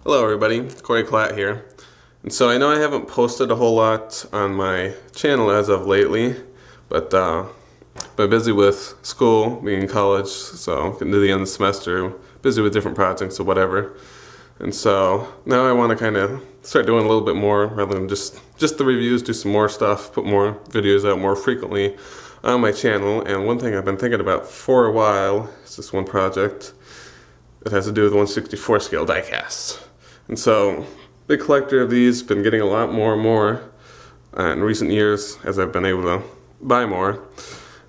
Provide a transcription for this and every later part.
Hello everybody, Klatt here. And so I know I haven't posted a whole lot on my channel as of lately, but been busy with school, being in college, so getting to the end of the semester, busy with different projects or whatever. And so now I want to kind of start doing a little bit more rather than just the reviews, do some more stuff, put more videos out more frequently on my channel. And one thing I've been thinking about for a while is this one project that has to do with 1/64 scale diecasts. And so, big collector of these, been getting a lot more and more in recent years as I've been able to buy more.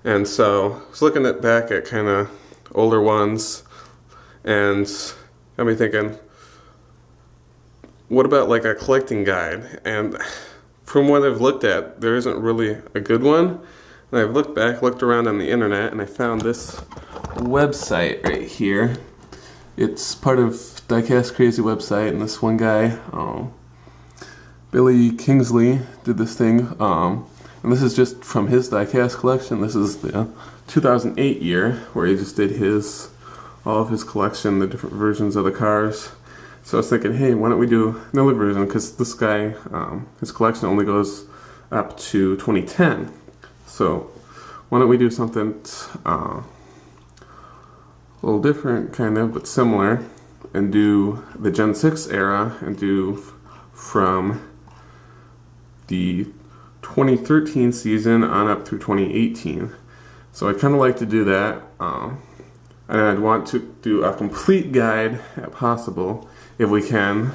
And so, I was looking back at kind of older ones and got me thinking, what about like a collecting guide? And from what I've looked at, there isn't really a good one. And I've looked around on the internet, and I found this website right here. It's part of Diecast Crazy website, and this one guy, Billy Kingsley, did this thing. And this is just from his diecast collection. This is the 2008 year where he just did all of his collection, the different versions of the cars. So I was thinking, hey, why don't we do another version? Because this guy, his collection only goes up to 2010. So why don't we do something a little different, kind of, but similar, and do the Gen 6 era, and do from the 2013 season on up through 2018. So I'd kind of like to do that, and I'd want to do a complete guide if possible, if we can,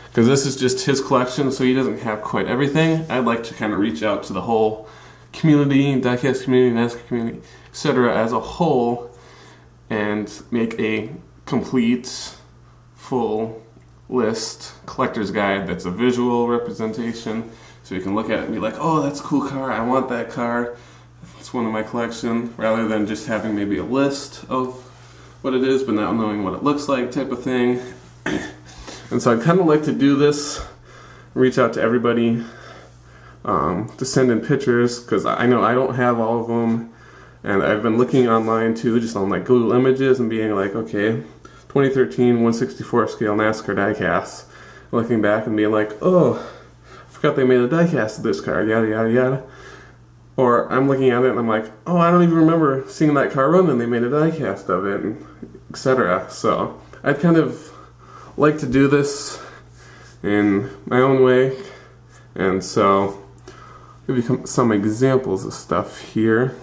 because this is just his collection, so he doesn't have quite everything. I'd like to kind of reach out to the whole community, diecast community, NASCAR community, etc. as a whole, and make a complete, full list collector's guide that's a visual representation, so you can look at it and be like, oh, that's a cool car, I want that car, it's one of my collection, rather than just having maybe a list of what it is but not knowing what it looks like type of thing. And so I'd kind of like to do this, reach out to everybody to send in pictures, because I know I don't have all of them. And I've been looking online too, just on like Google Images, and being like, okay, 2013 1/64 scale NASCAR diecast. Looking back and being like, oh, I forgot they made a diecast of this car, yada yada yada. Or I'm looking at it and I'm like, oh, I don't even remember seeing that car run, and they made a diecast of it, and etc. So I'd kind of like to do this in my own way, and so give you some examples of stuff here.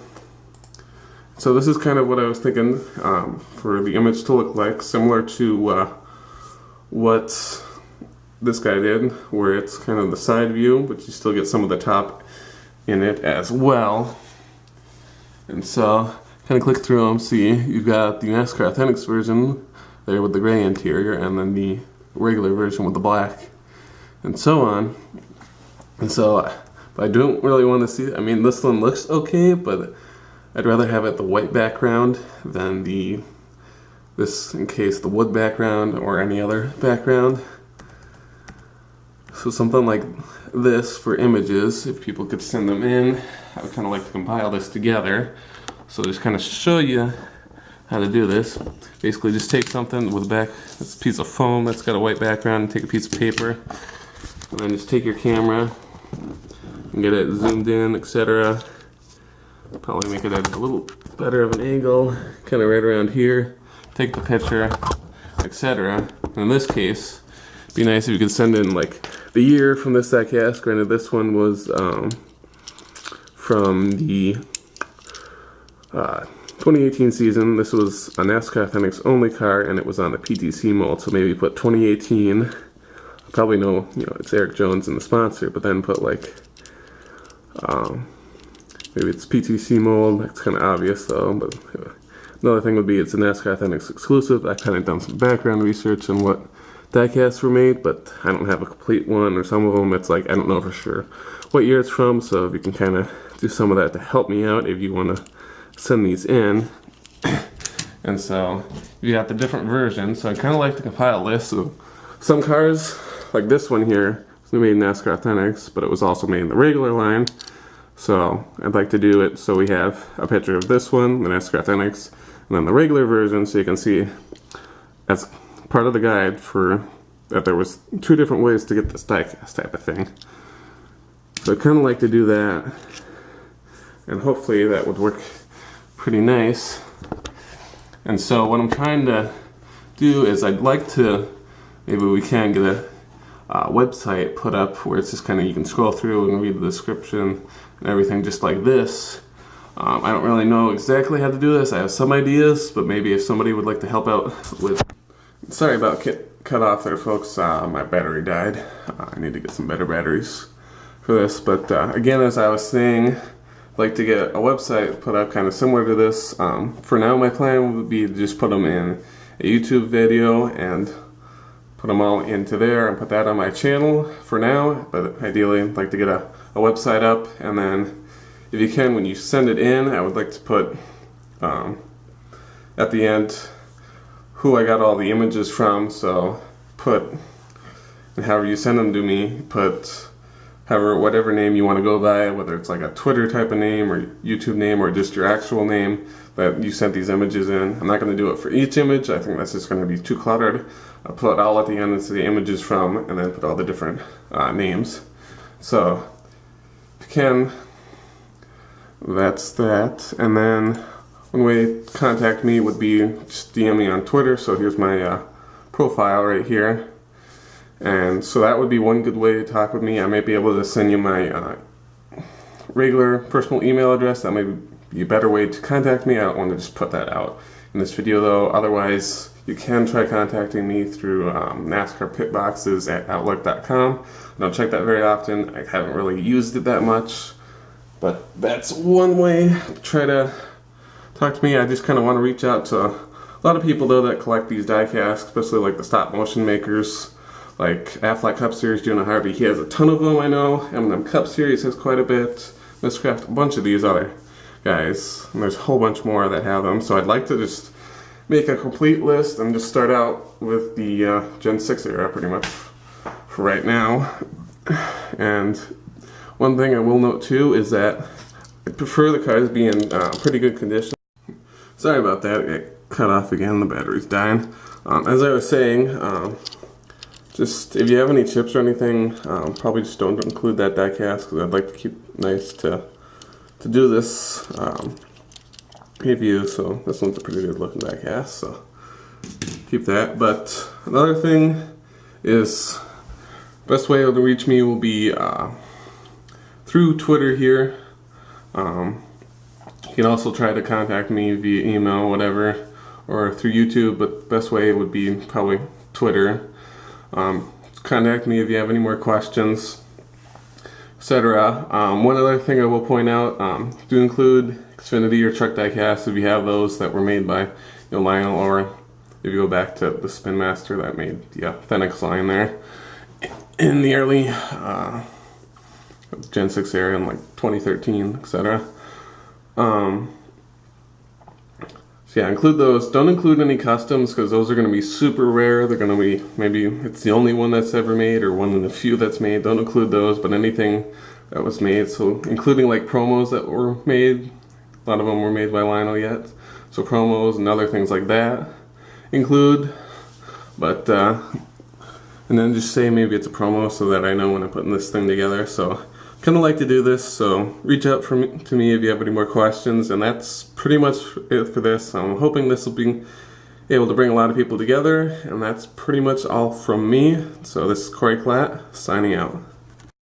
So this is kind of what I was thinking for the image to look like, similar to what this guy did, where it's kind of the side view, but you still get some of the top in it as well. And so, kind of click through them, see, you've got the NASCAR Authentics version there with the gray interior, and then the regular version with the black, and so on. And so, I don't really want to see it. I mean, this one looks okay, but I'd rather have it the white background than this in case the wood background or any other background. So something like this for images, if people could send them in, I would kind of like to compile this together. So just kind of show you how to do this. Basically just take something with this piece of foam that's got a white background, and take a piece of paper, and then just take your camera and get it zoomed in, etc. Probably make it at a little better of an angle, kind of right around here. Take the picture, etc. In this case, it'd be nice if you could send in like the year from this diecast. Granted, this one was from the 2018 season. This was a NASCAR Authentics only car, and it was on the PTC mold. So maybe put 2018. I probably know, it's Eric Jones and the sponsor, but then put like maybe it's PTC mold. That's kind of obvious though. But another thing would be it's a NASCAR Authentics exclusive. I kind of done some background research on what diecasts were made, but I don't have a complete one, or some of them it's like I don't know for sure what year it's from. So if you can kind of do some of that to help me out if you want to send these in. And so you got the different versions. So I kind of like to compile a list of some cars, like this one here. It's made in NASCAR Authentics, but it was also made in the regular line. So I'd like to do it so we have a picture of this one, the NASCAR Authentics, and then the regular version, so you can see as part of the guide for that there was 2 different ways to get this diecast type of thing. So I'd kind of like to do that, and hopefully that would work pretty nice. And so what I'm trying to do is I'd like to, maybe we can get a website put up where it's just kind of, you can scroll through and read the description and everything just like this. I don't really know exactly how to do this. I have some ideas, but maybe if somebody would like to help out with... Sorry about cut off there, folks. My battery died. I need to get some better batteries for this. But again, as I was saying, I'd like to get a website put up kind of similar to this. For now, my plan would be to just put them in a YouTube video and put them all into there and put that on my channel for now. But ideally, I'd like to get a website up, and then if you can, when you send it in, I would like to put at the end who I got all the images from. So put, and however you send them to me, put whatever name you want to go by, whether it's like a Twitter type of name or YouTube name or just your actual name that you sent these images in. I'm not going to do it for each image. I think that's just going to be too cluttered. I'll put it all at the end as the images from, and then put all the different names. So if you can, that's that. And then one way to contact me would be just DM me on Twitter. So here's my profile right here. And so that would be one good way to talk with me. I might be able to send you my regular personal email address. That might be a better way to contact me. I don't want to just put that out in this video though. Otherwise, you can try contacting me through NASCAR Pitboxes at Outlook.com. I don't check that very often. I haven't really used it that much. But that's one way to try to talk to me. I just kind of want to reach out to a lot of people though that collect these diecasts, especially like the stop motion makers. Like Affleck Cup Series, Jonah Harvey, he has a ton of them, I know. M&M Cup Series has quite a bit. Miscraft, a bunch of these other guys. And there's a whole bunch more that have them. So I'd like to just make a complete list and just start out with the Gen 6 era pretty much for right now. And one thing I will note too is that I prefer the cars be in pretty good condition. Sorry about that, I got cut off again, the battery's dying. As I was saying, just if you have any chips or anything, probably just don't include that diecast, because I'd like to keep nice to do this review. So this one's a pretty good looking diecast, so keep that. But another thing is, best way to reach me will be through Twitter here. You can also try to contact me via email, whatever, or through YouTube, but best way would be probably Twitter. Contact me if you have any more questions, etc. One other thing I will point out, do include Xfinity or truck diecast if you have those that were made by Lionel, or if you go back to the Spin Master that made the Fenix line there in the early Gen 6 era in like 2013, etc. So yeah, include those. Don't include any customs, because those are going to be super rare. They're going to be, maybe it's the only one that's ever made, or one of the few that's made. Don't include those, but anything that was made. So including like promos that were made. A lot of them were made by Lionel yet. So promos and other things like that include. But, and then just say maybe it's a promo so that I know when I'm putting this thing together. So kind of like to do this, so reach out to me if you have any more questions. And that's pretty much it for this. I'm hoping this will be able to bring a lot of people together, and that's pretty much all from me. So this is Klatt signing out.